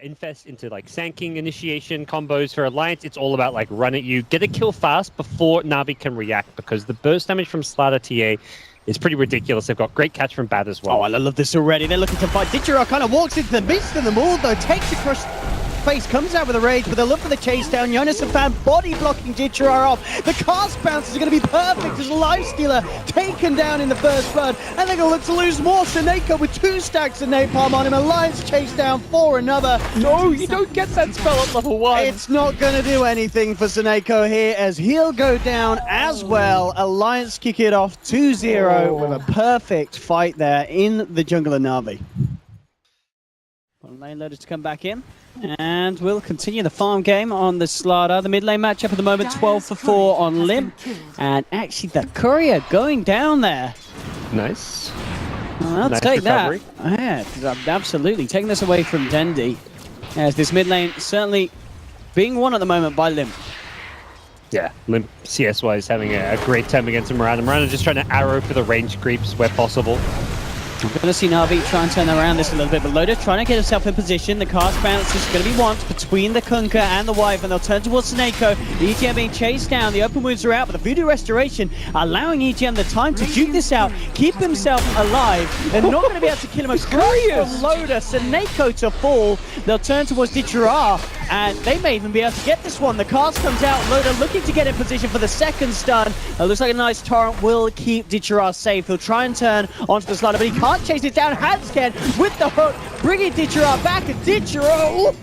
Infest into like sanking initiation combos. For Alliance, it's all about like run at you, get a kill fast before NaVi can react, because the burst damage from Slaughter TA is pretty ridiculous. They've got great catch from Bat as well. Oh, I love this already. They're looking to fight. Dictura kind of walks into the midst of them all, though. Takes a crush face, comes out with a rage, but they'll look for the chase down. Jonas and Fan body blocking Dictura off. The cast bounces are going to be perfect as Lifestealer taken down in the first blood. And they're going to look to lose more. Seneca with 2 stacks of napalm on him. Alliance chase down for another. No, you don't get that spell at level 1. It's not going to do anything for Seneca here, as he'll go down as well. Alliance kick it off 2-0 with a perfect fight there in the jungle of NaVi. Lane loaders to come back in, and we'll continue the farm game on the Slaughter. The mid lane matchup at the moment, 12-4 on Limp, and actually the courier going down there. Nice. Well, I'll nice take recovery. that. Yeah, absolutely. Taking this away from Dendi, as this mid lane certainly being won at the moment by Limp. Yeah, Limp CS-wise having a great time against Miranda. Miranda just trying to arrow for the range creeps where possible. We're going to see NaVi try and turn around this a little bit, but Loda trying to get himself in position. The cast bounce is going to be once between the Kunkka and the Wyvern. They'll turn towards Seneko. EGM being chased down. The open wounds are out, but the Voodoo Restoration allowing EGM the time to juke this out, keep himself alive. They're not going to be able to kill him. A curious from Loda. Seneko to fall. They'll turn towards Dictura, and they may even be able to get this one. The cast comes out. Loda looking to get in position for the second stun. It looks like a nice torrent will keep Dictura safe. He'll try and turn onto the Slaughter, but he can't chase it down. Hansken with the hook, bringing Dictura back, and Dictura,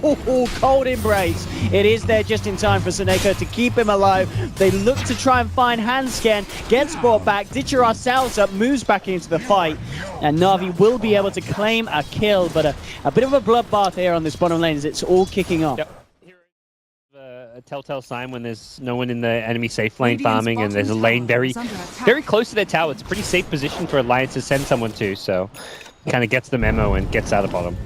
cold embrace. It is there just in time for Seneko to keep him alive. They look to try and find Hansken, gets brought back. Dictura sails up, moves back into the fight, and NaVi will be able to claim a kill, but a bit of a bloodbath here on this bottom lane as it's all kicking off. Yep. A telltale sign when there's no one in the enemy safe lane farming, and there's a lane very close to their tower. It's a pretty safe position for Alliance to send someone to, so kind of gets the memo and gets out of bottom.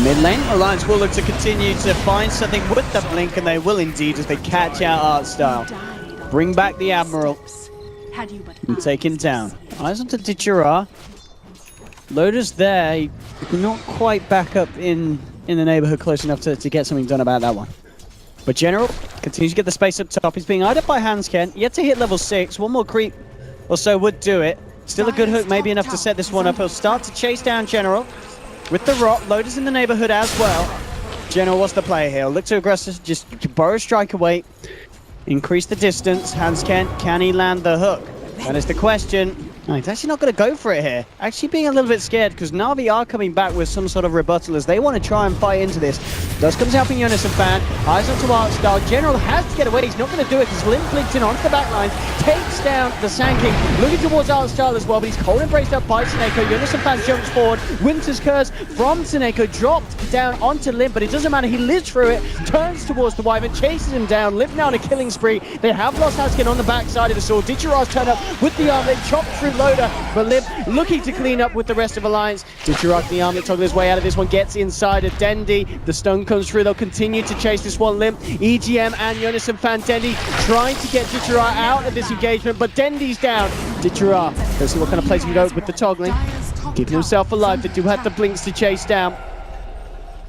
Mid lane, Alliance will look to continue to find something with the blink, and they will indeed as they catch out Artstyle. Bring back the Admiral and take him down. Eyes onto Dictura. Loda's there, he not quite back up in the neighborhood close enough to get something done about that one. But General continues to get the space up top. He's being eyed up by Hansken. Yet to hit level 6. One more creep or so would do it. Still a good hook, maybe enough to set this one up. He'll start to chase down General with the rock. Loda's in the neighborhood as well. General, what's the play here? Look to aggressive, just borrow strike away. Increase the distance. Hansken, can he land the hook? That is the question. Oh, he's actually not going to go for it here. Actually being a little bit scared because NaVi are coming back with some sort of rebuttal as they want to try and fight into this. Does comes helping Jonas and Fan. Eyes onto Artstyle. General has to get away. He's not going to do it because Limp flicks in onto the back line. Takes down the Sand King. Looking towards Artstyle as well, but he's cold embraced up by Seneko. Jonas and Fan jumps forward. Winter's Curse from Seneko dropped down onto Limp, but it doesn't matter. He lives through it. Turns towards the Wyvern. Chases him down. Limp now on a killing spree. They have lost Hansken on the back side of the sword. Dictura's turn up with the armlet. Chopped through Loda, but Limp looking to clean up with the rest of Alliance. Dictura, the armlet, toggling his way out of this one, gets inside of Dendi. The stun comes through. They'll continue to chase this one. Limp, EGM, and Jonas and Fan. Dendi trying to get Dictura out of this engagement, but Dendi's down. Dictura, let's see what kind of place he can go with the toggling. Keeping himself alive. They do have the blinks to chase down.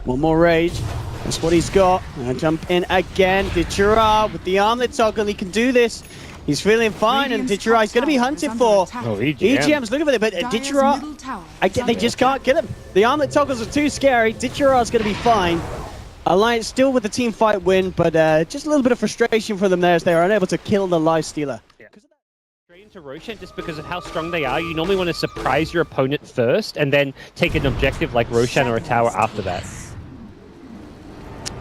One more rage. That's what he's got. And jump in again. Dictura with the armlet toggle. He can do this. He's feeling fine, and Dictura is going to be hunted for. Oh, EGM's looking for it, but Dictura, they just can't kill him. The armlet toggles are too scary. Dictura's going to be fine. Alliance still with the team fight win, but just a little bit of frustration for them there as they are unable to kill the Lifestealer. Straight into Roshan, just because of how strong they are, you normally want to surprise your opponent first, and then take an objective like Roshan or a tower after that.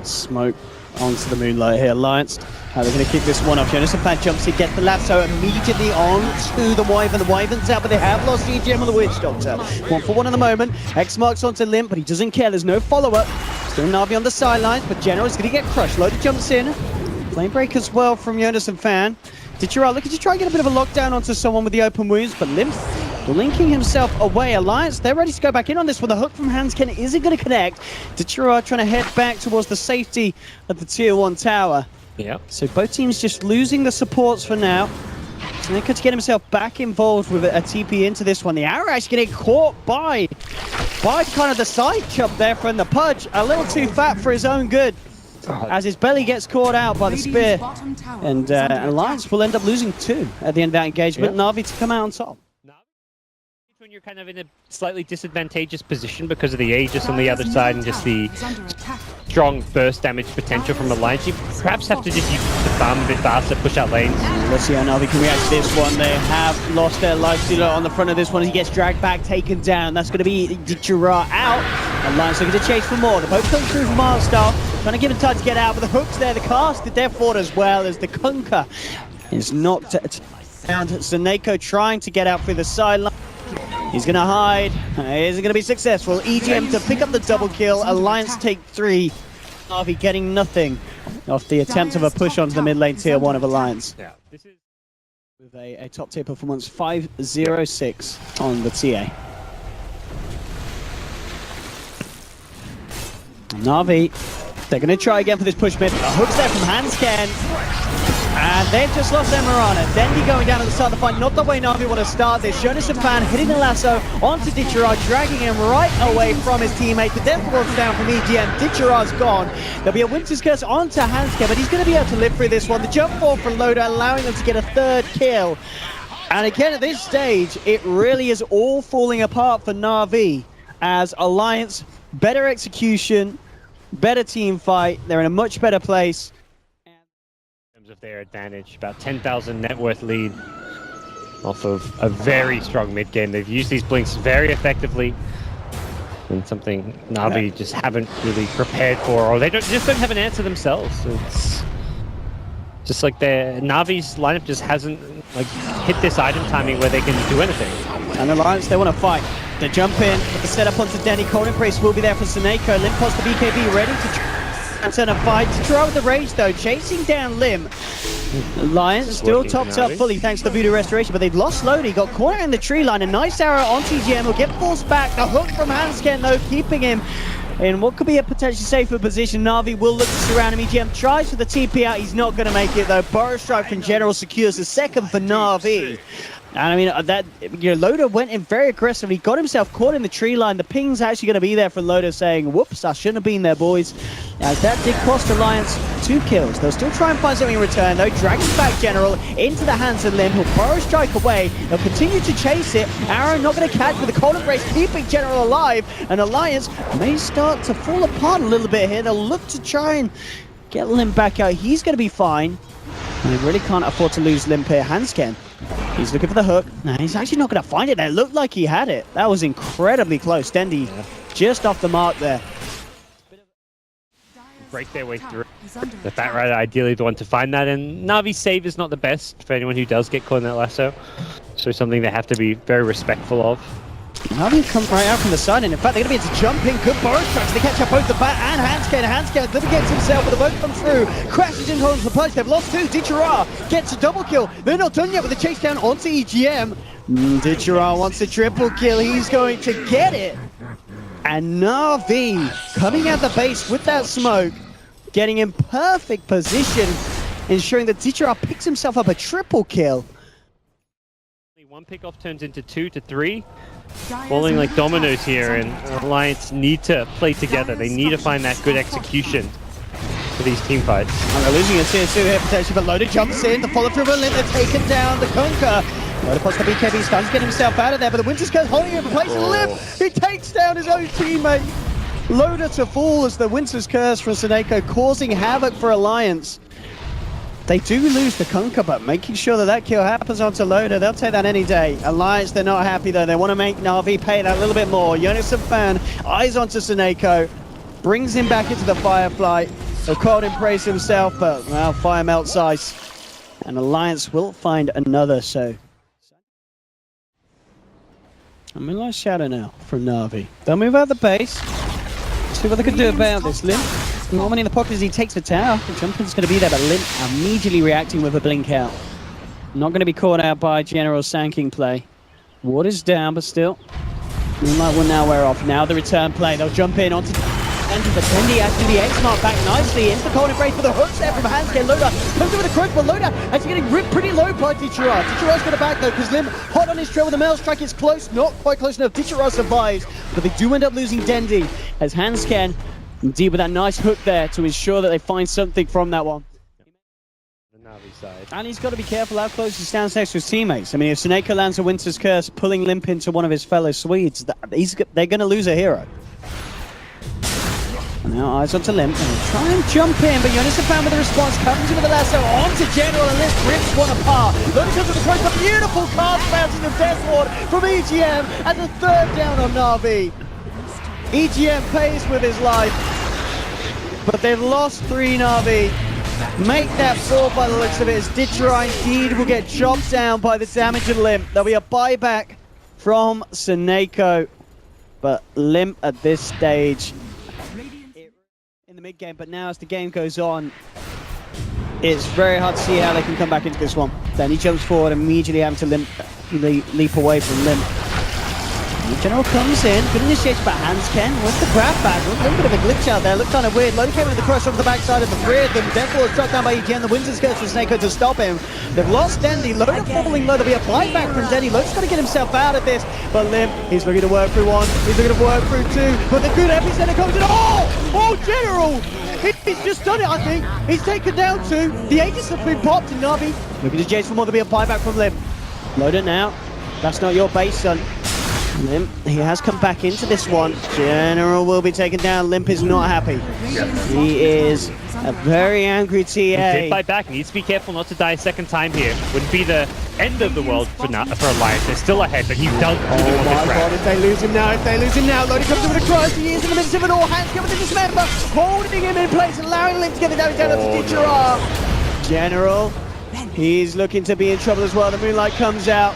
Smoke onto the Moonlight here. Alliance, how they're going to keep this one up. Jonas and Fan jumps in, get the lasso immediately on to the Wyvern. The Wyvern's out, but they have lost EGM on the Witch Doctor. 1-for-1 at the moment. X marks onto Limp, but he doesn't care. There's no follow-up. Still NaVi on the sidelines, but General's going to get crushed. Loda jumps in. Flame break as well from Jonas and Fan. Dictura looking to try and get a bit of a lockdown onto someone with the open wounds, but Limp linking himself away. Alliance, they're ready to go back in on this with a hook from Hansken. Isn't going to connect. Dictura trying to head back towards the safety of the tier 1 tower. Yeah. So both teams just losing the supports for now. Seneko to get himself back involved with a TP into this one. The arrow actually getting caught by by kind of the side chop there from the Pudge. A little too fat for his own good, as his belly gets caught out by the spear. And Alliance will end up losing 2 at the end of that engagement. Yep. NaVi to come out on top. When you're kind of in a slightly disadvantageous position because of the Aegis on the other side and just the strong burst damage potential from Alliance, you perhaps have to just use the farm a bit faster, push out lanes. Let's see how NaVi can react to this one. They have lost their life stealer on the front of this one. He gets dragged back, taken down. That's going to be Dichira out. Alliance looking to chase for more. The boat comes through from Milestone, trying to give him time to get out, but the hook's there, the cast is there for it as well as the Kunkka is knocked down. Seneko trying to get out through the sideline. He's going to hide. Is it going to be successful? EGM to pick up the double kill. Alliance take 3. NaVi getting nothing off the attempt of a push onto the mid lane tier 1 of Alliance. Yeah, this is with a top tier performance 5-0-6 on the TA. NaVi, they're going to try again for this push mid. A hook's there from Hansken. And they've just lost their Mirana. Dendi going down at the start of the fight. Not the way NaVi want to start this. Jonas and Fan hitting the lasso onto Dichira, dragging him right away from his teammate. The death ward's down from EGM. Dichira's gone. There'll be a Winter's Curse onto Hanske, but he's going to be able to live through this one. The jump forward from Loda, allowing them to get a 3rd kill. And again, at this stage, it really is all falling apart for NaVi, as Alliance, better execution, better team fight. They're in a much better place. Of their advantage, about 10,000 net worth lead off of a very strong mid game. They've used these blinks very effectively, and something NaVi just haven't really prepared for, or they just don't have an answer themselves. It's just like NaVi's lineup just hasn't like hit this item timing where they can do anything. And Alliance, they want to fight. They jump in, but the setup onto Dendi. Cold Embrace will be there for Seneko. Limp post the BKB ready to and a fight. To throw the rage though, chasing down Lim. Alliance still topped up fully thanks to the Voodoo Restoration, but they've lost Lodi, got caught in the tree line. A nice arrow on TGM will get forced back. The hook from Hansken though, keeping him in what could be a potentially safer position. NaVi will look to surround him. EGM tries for the TP out, he's not going to make it though. Burrow Strike from General secures the 2nd for NaVi. And I mean, Loda went in very aggressively, got himself caught in the tree line. The ping's actually going to be there for Loda saying, whoops, I shouldn't have been there, boys. As that did cost Alliance 2 kills. They'll still try and find something in return, though. Dragging back General into the hands of Lim. He'll Burrow Strike away. They'll continue to chase it. Arrow not going to catch with the Cold Embrace, keeping General alive. And Alliance may start to fall apart a little bit here. They'll look to try and get Lim back out. He's going to be fine. And they really can't afford to lose Lim here. Hansken. He's looking for the hook. No, he's actually not going to find it. It looked like he had it. That was incredibly close. Dendi just off the mark there. Break their way through. The Bat Rider ideally the one to find that, and Navi's save is not the best for anyone who does get caught in that lasso. So something they have to be very respectful of. NaVi comes right out from the side, and in fact they're going to be able to jump in. Good Burrow Strikes. They catch up both the Bat and Hansken. Hansken litigates himself, but the boat comes through. Crashes into the Pudge. They've lost 2. Dichira gets a double kill. They're not done yet with the chase down onto EGM. Dichira wants a triple kill. He's going to get it. And NaVi coming out the base with that smoke, getting in perfect position, ensuring that Dichira picks himself up a triple kill. One pickoff turns into 2 to 3. Falling like dominoes here, and Alliance need to play together. They need to find that good execution for these team fights. And they're losing a tier 2 here potentially, but Loda jumps in. The follow through of Limp, they're taken down. The Kunkka. Loda puts the BKB stuns, get himself out of there, but the Winter's Curse holding him in place. Limp, he takes down his own teammate. Loda to fall as the Winter's Curse from Seneko, causing havoc for Alliance. They do lose the Kunkka, but making sure that that kill happens onto Loda, they'll take that any day. Alliance, they're not happy though. They want to make NaVi pay that a little bit more. Jonas and Fan, eyes onto Seneko, brings him back into the Firefly. The Cold Embrace himself, but well, fire melts ice. And Alliance will find another, so. I'm in nice shadow now from NaVi. They'll move out the base. See what they can do about this. Limp. Not many in the pocket as he takes the tower. The jumping's going to be there, but Limp immediately reacting with a blink out. Not going to be caught out by General's sanking play. Ward is down, but still. Moonlight will now wear off. Now the return play. They'll jump in onto Dendi, but Dendi actually the X-Mark back nicely into the corner break for the hooks there from Handscan. Loda comes over the crook, but Loda actually getting ripped pretty low by Dichara. Dichara's got it back though, because Lim hot on his trail with the Mail Strike is close, not quite close enough. Dichara survives, but they do end up losing Dendi as Handscan indeed with that nice hook there to ensure that they find something from that one. The NaVi side. And he's got to be careful how close he stands next to his teammates. I mean, if Seneko lands a Winter's Curse, pulling Limp into one of his fellow Swedes, they're going to lose a hero. And now eyes onto Limp, and he'll try and jump in, but Jonas found with the response, comes in with the lasso onto General, and Limp rips one apart. Loading comes with the cross, a beautiful cast bouncing of Death Ward from EGM as a third down on NaVi. EGM pays with his life, but they've lost 3 NaVi. Make that 4 by the looks of it, as Dichara indeed will get chopped down by the damage of Limp. There'll be a buyback from Seneko, but Limp at this stage in the mid game, but now as the game goes on, it's very hard to see how they can come back into this one. Then he jumps forward, immediately having to leap away from Limp. The General comes in, good initiation by Handscan with the grab back. A little bit of a glitch out there, looked kind of weird. Loading came with the crush over the backside of the 3 of them. Deathward struck down by EGM, the Winter's Curse for Seneko to stop him. They've lost Dendi, Loda falling low, there'll be a buyback from Dendi. Loda's got to get himself out of this, but Limp, he's looking to work through 1, he's looking to work through 2, but the good epicenter comes in. Oh, General! He's just done it, I think. He's taken down 2. The Aegis have been popped in NaVi. Looking to Jace for more, there'll be a buyback from Limp. Load it now. That's not your base, son. Limp, he has come back into this one. General will be taken down. Limp is not happy. He is a very angry TA. He did fight back. Needs to be careful not to die a second time here. Wouldn't be the end of the world for Alliance. They're still ahead, but he does. Oh my god, if they lose him now, Lodi comes in with a cross. He is in the midst of it all. Hands given to Dismember, holding him in place, allowing Limp to get the damage down to Dichara. General, he's looking to be in trouble as well. The Moonlight comes out.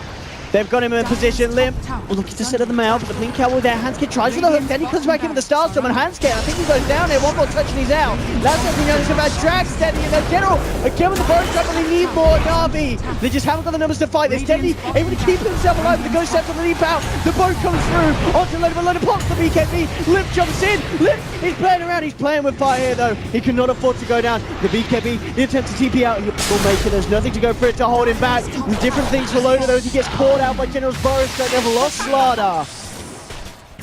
They've got him in position. Limp looking to set up the mail, but the blink out with their Handscan tries for the hook. Then he comes back in with the Starstorm, and Handscan, I think he goes down there. One more touch and he's out. That's something Jonas about drags Dendi, and then General again with the bow strike, but they need more NaVi. They just haven't got the numbers to fight this. Dendi able to keep himself alive with the ghost steps on the leap out. The boat comes through onto Loda, but Loda pops the BKB. Limp jumps in. Limp is playing around. He's playing with fire here though. He cannot afford to go down. The BKB, the attempt to TP out, he will make it. There's nothing to go for it to hold him back. Different things for Loda though as he gets caught out by General's bow. So they've lost Slada.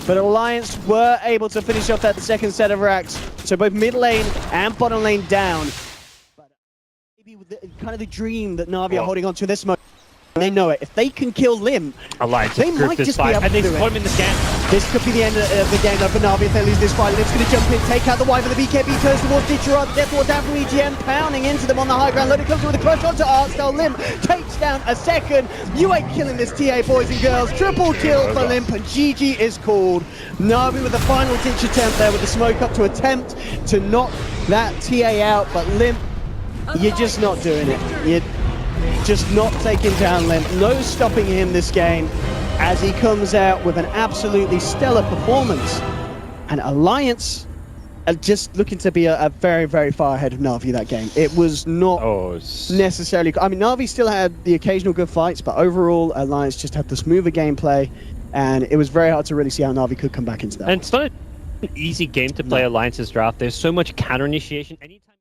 But Alliance were able to finish off that second set of racks. So both mid lane and bottom lane down. But maybe with kind of the dream that NaVi are holding on to this moment. They know it. If they can kill Lim, Alliance they might just be able to do put him in the scan. This could be the end of the game though for NaVi if they lose this fight. Lim's going to jump in, take out the wife of the BKB, turns towards Dichara. Death Ward down from EGM, pounding into them on the high ground. Loda comes with a crush onto Artstyle. Lim takes down a second. You ain't killing this TA, boys and girls. Triple kill for Limp, and GG is called. NaVi with the final ditch attempt there with the smoke up to attempt to knock that TA out, but Limp, you're just not doing it. You're just not taking down Limp. No stopping him this game as he comes out with an absolutely stellar performance. And Alliance are just looking to be a very, very far ahead of NaVi that game. It was not necessarily... I mean, NaVi still had the occasional good fights, but overall, Alliance just had the smoother gameplay, and it was very hard to really see how NaVi could come back into that. And it's not an easy game to play Alliance's draft. There's so much counter initiation. Anytime